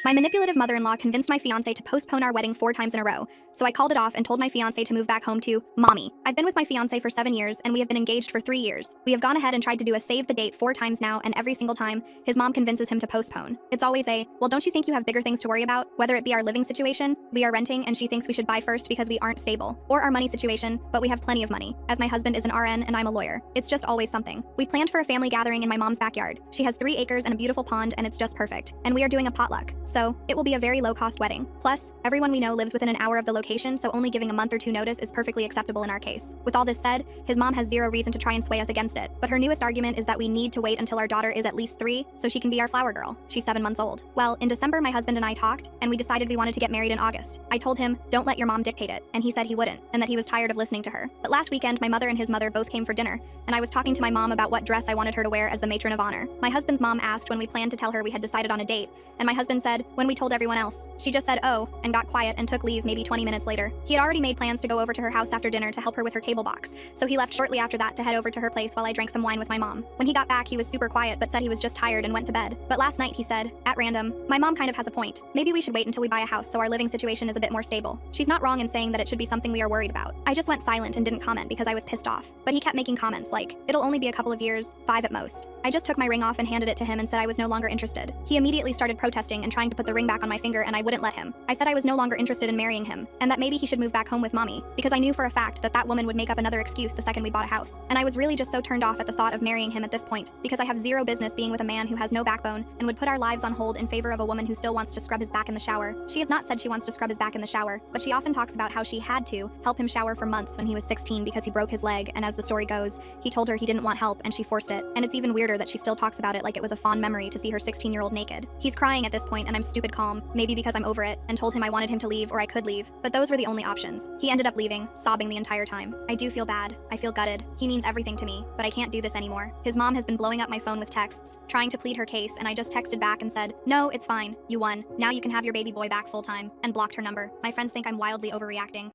My manipulative mother-in-law convinced my fiance to postpone our wedding 4 times in a row, so I called it off and told my fiance to move back home to mommy. I've been with my fiance for 7 years and we have been engaged for 3 years. We have gone ahead and tried to do a save the date 4 times now, and every single time, his mom convinces him to postpone. It's always a, well, don't you think you have bigger things to worry about? Whether it be our living situation, we are renting and she thinks we should buy first because we aren't stable, or our money situation, but we have plenty of money, as my husband is an RN and I'm a lawyer. It's just always something. We planned for a family gathering in my mom's backyard. She has 3 acres and a beautiful pond and it's just perfect. And we are doing a potluck, so it will be a very low-cost wedding. Plus, everyone we know lives within an hour of the location, so only giving a month or 2 notice is perfectly acceptable in our case. With all this said, his mom has zero reason to try and sway us against it, but her newest argument is that we need to wait until our daughter is at least 3 so she can be our flower girl. She's 7 months old. Well, in December, my husband and I talked, and we decided we wanted to get married in August. I told him, don't let your mom dictate it, and he said he wouldn't, and that he was tired of listening to her. But last weekend, my mother and his mother both came for dinner, and I was talking to my mom about what dress I wanted her to wear as the matron of honor. My husband's mom asked when we planned to tell her we had decided on a date, and my husband said, when we told everyone else. She just said, oh, and got quiet and took leave maybe 20 minutes later. He had already made plans to go over to her house after dinner to help her with her cable box, so he left shortly after that to head over to her place while I drank some wine with my mom. When he got back, he was super quiet but said he was just tired and went to bed. But last night he said, at random, my mom kind of has a point. Maybe we should wait until we buy a house so our living situation is a bit more stable. She's not wrong in saying that it should be something we are worried about. I just went silent and didn't comment because I was pissed off. But he kept making comments like, it'll only be a couple of years, 5 at most. I just took my ring off and handed it to him and said I was no longer interested. He immediately started protesting and trying to put the ring back on my finger, and I wouldn't let him. I said I was no longer interested in marrying him, and that maybe he should move back home with mommy, because I knew for a fact that that woman would make up another excuse the second we bought a house. And I was really just so turned off at the thought of marrying him at this point, because I have zero business being with a man who has no backbone and would put our lives on hold in favor of a woman who still wants to scrub his back in the shower. She has not said she wants to scrub his back in the shower, but she often talks about how she had to help him shower for months when he was 16 because he broke his leg, and as the story goes, he told her he didn't want help and she forced it. And it's even weirder that she still talks about it like it was a fond memory to see her 16-year-old naked. He's crying at this point and I'm stupid calm, maybe because I'm over it, and told him I wanted him to leave or I could leave, but those were the only options. He ended up leaving, sobbing the entire time. I do feel bad. I feel gutted. He means everything to me, but I can't do this anymore. His mom has been blowing up my phone with texts, trying to plead her case, and I just texted back and said, no, it's fine. You won. Now you can have your baby boy back full time, and blocked her number. My friends think I'm wildly overreacting.